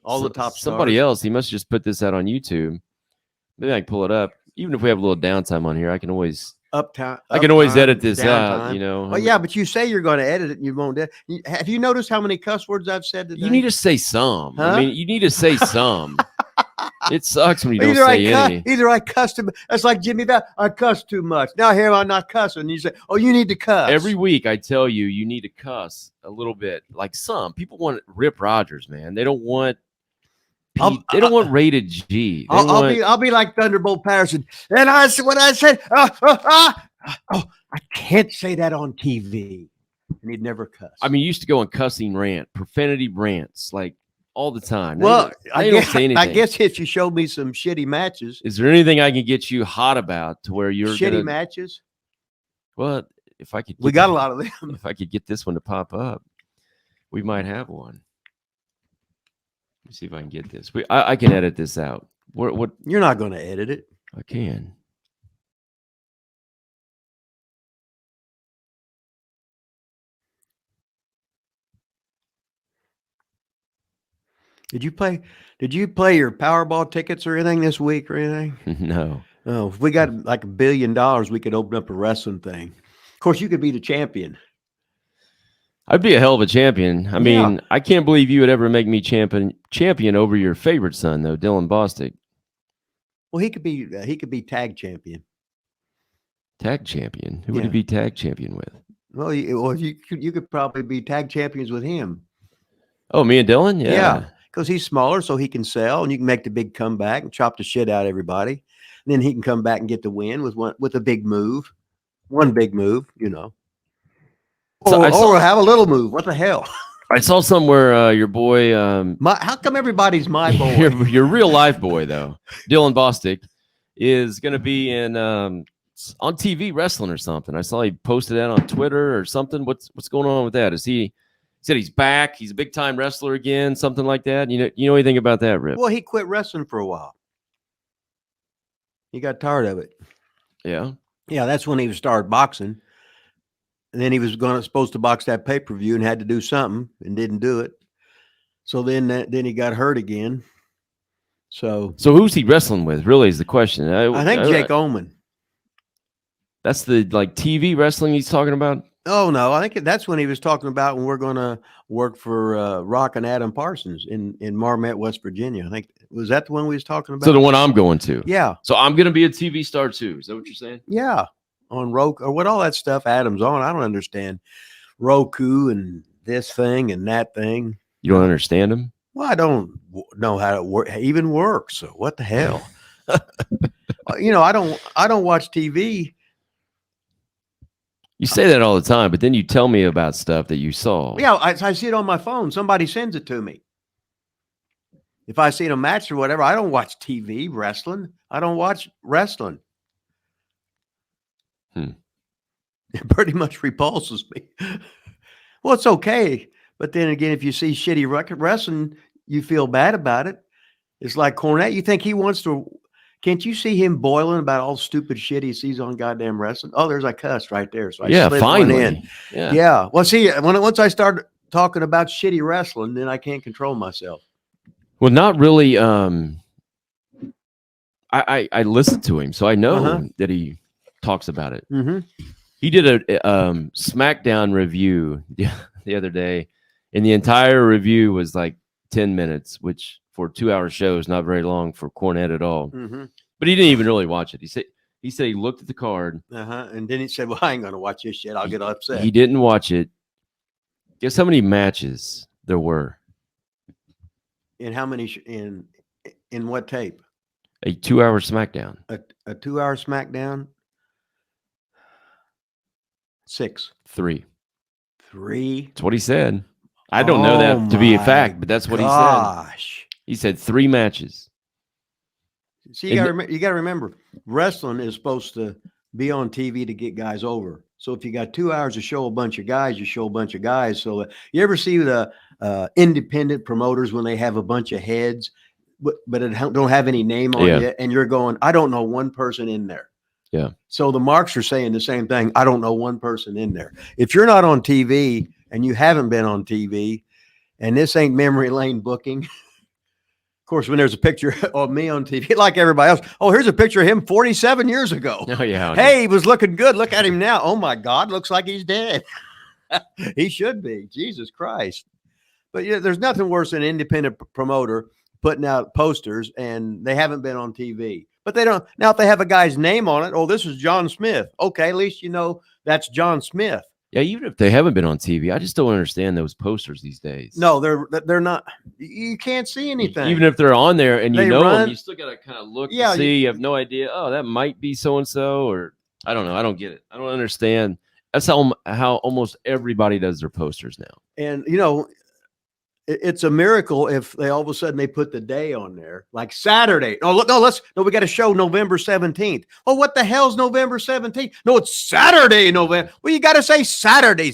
all the top stars. Somebody else. He must just put this out on YouTube. Maybe I can pull it up. Even if we have a little downtime on here, I can always edit this out. Well, yeah, but you say you're going to edit it, and you won't. Have you noticed how many cuss words I've said today? You need to say some. Huh? I mean, you need to say some. It sucks when you don't say any. Either I cuss too much. That's like Jimmy Valiant. I cuss too much. Now here I'm not cussing. You say, "Oh, you need to cuss." Every week I tell you, you need to cuss a little bit. Like some people want Rip Rogers, man. They don't want. They don't want rated G. I'll be like Thunderbolt Patterson. And I said, I can't say that on TV. And he'd never cuss. I mean, you used to go on cussing rant, profanity rants, like all the time. Well, I don't say anything. I guess if you showed me some shitty matches. Is there anything I can get you hot about to where you're shitty matches? Well, if I could, we got a lot of them. If I could get this one to pop up, we might have one. Let me see if I can get this. I can edit this out. What? You're not going to edit it. I can. Did you play your Powerball tickets or anything this week or anything? No. Oh, if we got like $1 billion, we could open up a wrestling thing. Of course, you could be the champion. I'd be a hell of a champion. I mean, I can't believe you would ever make me champion over your favorite son, though, Dylan Bostic. Well, he could be tag champion. Tag champion? Who would he be tag champion with? Well, you could probably be tag champions with him. Oh, me and Dylan? Yeah, because he's smaller, so he can sell, and you can make the big comeback and chop the shit out of everybody. And then he can come back and get the win with a big move. One big move, Or have a little move. What the hell? I saw somewhere your boy. How come everybody's my boy? Your real life boy though, Dylan Bostic, is going to be in on TV wrestling or something. I saw he posted that on Twitter or something. What's going on with that? He said he's back? He's a big time wrestler again, something like that. You know anything about that, Rip? Well, he quit wrestling for a while. He got tired of it. Yeah. Yeah, that's when he started boxing. And then he was supposed to box that pay-per-view and had to do something and didn't do it. So then he got hurt again. So who's he wrestling with? Really is the question. I think Jake Oman. That's the TV wrestling he's talking about. Oh no, I think that's when he was talking about when we're going to work for Rock and Adam Parsons in Marmet, West Virginia. I think was that the one we was talking about. So the one I'm going to. Yeah. So I'm going to be a TV star too. Is that what you're saying? Yeah. On Roku or what all that stuff Adam's on. I don't understand Roku and this thing and that thing. You don't understand him? Well, I don't know how it even works. So what the hell? I don't watch TV. You say that all the time, but then you tell me about stuff that you saw. Yeah, I see it on my phone. Somebody sends it to me. If I see a match or whatever, I don't watch TV wrestling. I don't watch wrestling. It pretty much repulses me. Well, it's okay. But then again, if you see shitty wrestling, you feel bad about it. It's like Cornette. You think he wants to... Can't you see him boiling about all the stupid shit he sees on goddamn wrestling? Oh, there's a cuss right there. So I slid one in. Yeah. Well, see, once I start talking about shitty wrestling, then I can't control myself. Well, not really. I listened to him, so I know that he talks about it. Mm-hmm. He did a SmackDown review the other day, and the entire review was like 10 minutes, which for a 2-hour show is not very long for Cornette at all. Mm-hmm. But he didn't even really watch it. He said he looked at the card. And then he said, well, I ain't going to watch this shit. I'll get upset. He didn't watch it. Guess how many matches there were? In how many? In what tape? A 2-hour SmackDown. A 2-hour SmackDown? 6. 3. 3? That's what he said. I don't know that to be a fact, but that's what he said. He said 3 matches. See, you got to remember, wrestling is supposed to be on TV to get guys over. So if you got 2 hours to show a bunch of guys, you show a bunch of guys. So you ever see the independent promoters when they have a bunch of heads, but it don't have any name on it, and you're going, I don't know one person in there. Yeah. So the marks are saying the same thing. I don't know one person in there. If you're not on TV and you haven't been on TV, and this ain't memory lane booking. Of course, when there's a picture of me on TV, like everybody else, oh, here's a picture of him 47 years ago. Oh, yeah. Hey, he was looking good. Look at him now. Oh, my God. Looks like he's dead. He should be. Jesus Christ. But yeah, there's nothing worse than an independent promoter putting out posters and they haven't been on TV. But they don't. Now, if they have a guy's name on it, oh, this is John Smith. Okay, at least you know that's John Smith. Yeah, even if they haven't been on TV, I just don't understand those posters these days. No, they're not. You can't see anything. Even if they're on there and you know them, you still got to kind of look to see. You have no idea. Oh, that might be so-and-so, or I don't know. I don't get it. I don't understand. That's how almost everybody does their posters now. And, it's a miracle if they all of a sudden they put the day on there, like Saturday. Oh, look, we got to show November 17th. Oh, what the hell's November 17th? No, it's Saturday, November. Well, you got to say Saturday.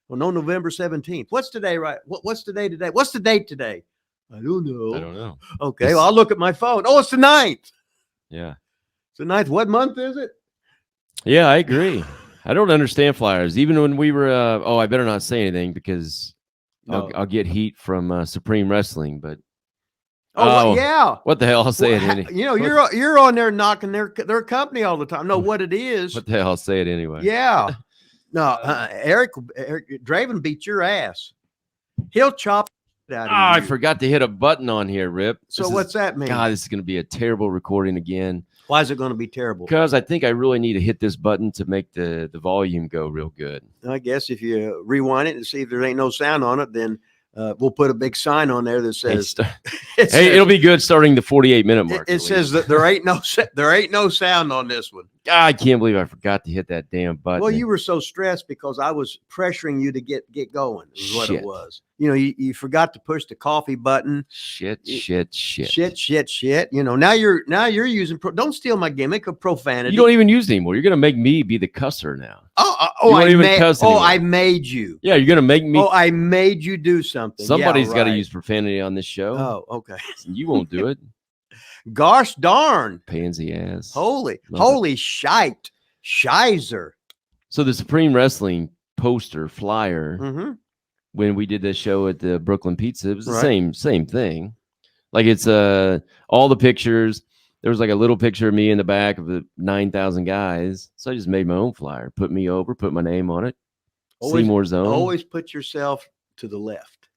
Well, no, November 17th. What's today, right? What's the day today? What's the date today? I don't know. Okay, well, I'll look at my phone. Oh, it's the 9th. Yeah. It's the 9th. What month is it? Yeah, I agree. I don't understand flyers. Even when we were, I better not say anything because I'll get heat from Supreme Wrestling, but yeah. What the hell? I'll say it anyway. You're on there knocking their company all the time. No, what it is. What the hell? I'll say it anyway. Yeah. No, Eric Draven beat your ass. He'll chop it out of you. I forgot to hit a button on here, Rip. So what's that mean? God, this is going to be a terrible recording again. Why is it going to be terrible? Because I think I really need to hit this button to make the volume go real good. I guess if you rewind it and see if there ain't no sound on it, then we'll put a big sign on there that says, it'll be good starting the 48-minute mark. It says that there ain't no sound on this one. I can't believe I forgot to hit that damn button. Well, you were so stressed because I was pressuring you to get going is what it was. You forgot to push the coffee button. Shit. Now you're using don't steal my gimmick of profanity. You don't even use it anymore. You're gonna make me be the cusser now. I made you. Yeah, you're gonna make me. Oh, I made you do something. Somebody's got to use profanity on this show. Oh, okay. You won't do it. Gosh darn. Pansy ass. Holy shite. Shizer. So the Supreme Wrestling poster flyer, when we did this show at the Brooklyn Pizza, it was the same thing. Like it's all the pictures. There was like a little picture of me in the back of the 9,000 guys. So I just made my own flyer, put me over, put my name on it. Seymour Zone. Always put yourself to the left.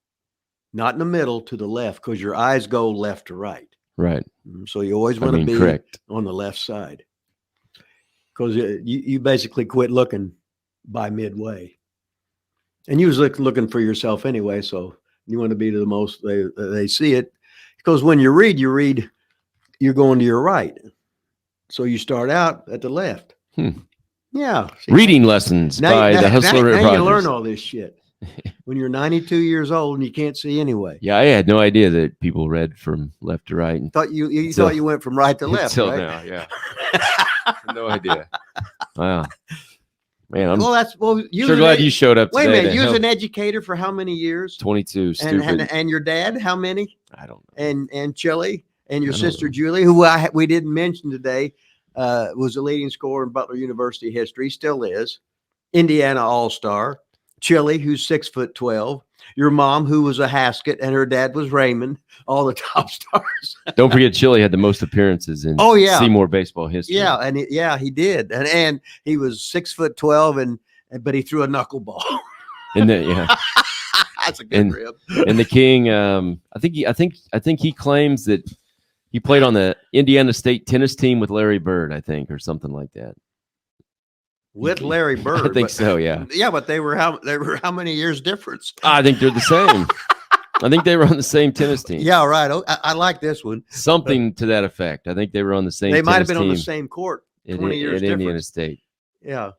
Not in the middle, to the left, because your eyes go left to right. Right. So you always want to be correct on the left side, because you basically quit looking by midway, and you was looking for yourself anyway. So You want to be the most they see it, because when you read, you're going to your right. So you start out at the left. Yeah. See, Reading lessons by the Hustler. Now you learn all this shit when you're 92 years old and you can't see anyway. Yeah, I had no idea that people read from left to right. Thought you thought you went from right to left. Until right? now, yeah. No idea. Wow. Man, I'm sure glad you showed up today. Wait a minute, you was an educator for how many years? 22. Stupid. And your dad, how many? I don't know. And Chili and your sister Julie, who we didn't mention today, was a leading scorer in Butler University history, still is. Indiana All-Star. Chili, who's 6'12". Your mom, who was a Haskett, and her dad was Raymond. All the top stars. Don't forget, Chili had the most appearances in Seymour baseball history. Yeah, and he did, and he was 6'12", but he threw a knuckleball. And then that's a good rib. And the King, I think he claims that he played on the Indiana State tennis team with Larry Bird, I think, or something like that. With Larry Bird, I think so. Yeah. Yeah, but they were how many years difference? I think they're the same. I think they were on the same tennis team. Yeah, right. I like this one. Something to that effect. I think they were on the same. They might have been team on the same court. 20 years at Indiana State. Yeah.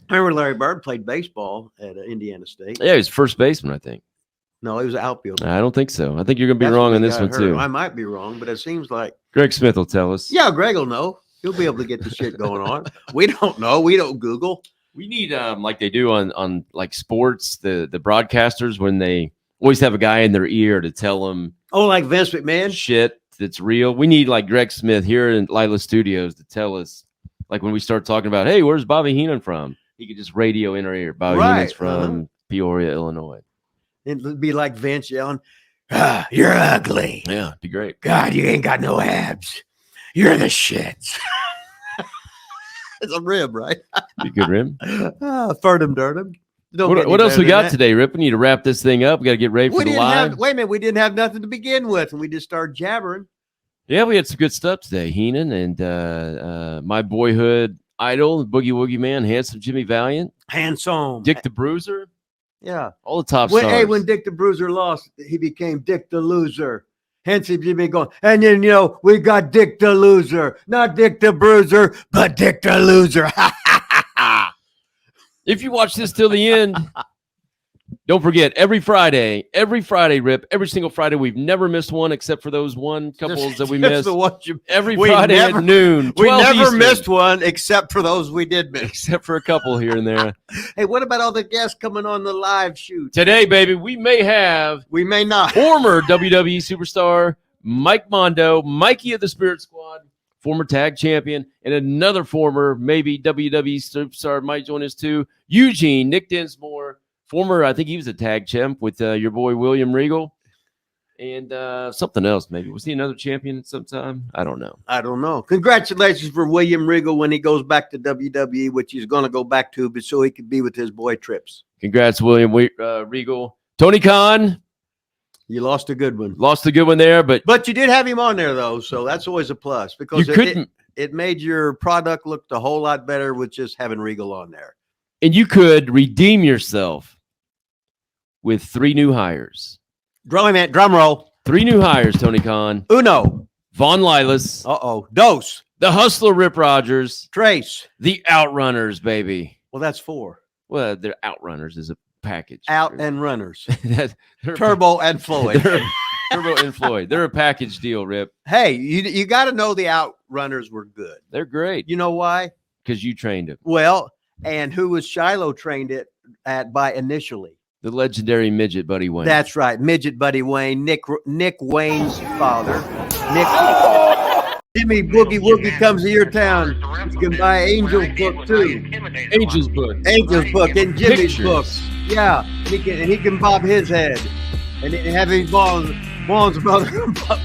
I remember Larry Bird played baseball at Indiana State. Yeah, he was first baseman, I think. No, he was an outfielder. I don't think so. I think you're going to be wrong on this one, too. I might be wrong, but it seems like Greg Smith will tell us. Yeah, Greg will know. He'll be able to get the shit going on. We don't know. We don't Google. We need, like they do on like sports, the broadcasters, when they always have a guy in their ear to tell them. Oh, like Vince McMahon? Shit that's real. We need like Greg Smith here in Lila Studios to tell us, like when we start talking about, hey, where's Bobby Heenan from? He could just radio in our ear. Bobby Heenan's from Peoria, Illinois. It'd be like Vince yelling, you're ugly. Yeah, it'd be great. God, you ain't got no abs. You're the shit. It's a rib, right? Be a good rib. Ferdum Durdum. What else we got today, Rip? We need to wrap this thing up. We got to get ready for the live. Wait a minute. We didn't have nothing to begin with, and we just started jabbering. Yeah, we had some good stuff today. Heenan and my boyhood idol, Boogie Woogie Man, handsome Jimmy Valiant. Handsome. Dick the Bruiser. Yeah. All the top stars. Hey, when Dick the Bruiser lost, he became Dick the Loser. Hence, Jimmy going, and then, we got Dick the Loser. Not Dick the Bruiser, but Dick the Loser. If you watch this till the end, don't forget, every Friday, Rip, every single Friday, we've never missed one except for those one couples that we missed. Every Friday at noon. We never Eastern, missed one except for those we did miss. Except for a couple here and there. Hey, what about all the guests coming on the live shoot? Today, baby, we may not. Former WWE Superstar Mike Mondo, Mikey of the Spirit Squad, former tag champion, and another former, maybe WWE Superstar might join us too, Eugene, Nick Dinsmore. Former, I think he was a tag champ with your boy William Regal, and something else maybe. Was he another champion at some time? I don't know. Congratulations for William Regal when he goes back to WWE, which he's going to go back to, but so he could be with his boy Trips. Congrats, William Regal. Tony Khan. You lost a good one. Lost a good one there, but you did have him on there though, so that's always a plus because it made your product look a whole lot better with just having Regal on there. And you could redeem yourself with 3 new hires. Drum roll. 3 new hires, Tony Khan. Uno. Von Lilas. Dos. The Hustler, Rip Rogers. Trace. The Outrunners, baby. Well, that's 4. Well, they're Outrunners is a package. Out and Runners. Turbo and Floyd. Turbo and Floyd. They're a package deal, Rip. Hey, you got to know the Outrunners were good. They're great. You know why? Because you trained them. Well, and who was Shiloh trained by initially? The legendary midget Buddy Wayne. That's right, midget Buddy Wayne, Nick Wayne's father. Jimmy Boogie Woogie comes to your town. You can buy Angel's book too. Angel's book and Jimmy's book. Yeah, he can bob his head and have his Vaughn's brother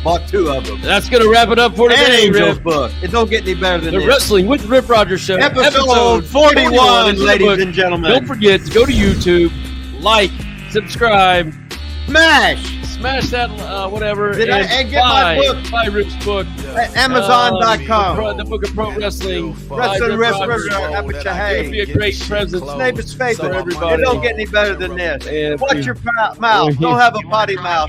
bought 2 of them. That's gonna wrap it up for today. Angel's book. It don't get any better than the Wrestling with Rip Rogers show. Episode 41, ladies and gentlemen. Don't forget to go to YouTube, like, subscribe, smash smash that whatever. And get my book. Buy Rip's book. Amazon.com. The book of pro wrestling. Wrestling It would be a great present. Name its faith for everybody. It don't get any better than this. And Watch your mouth. Don't have a potty mouth.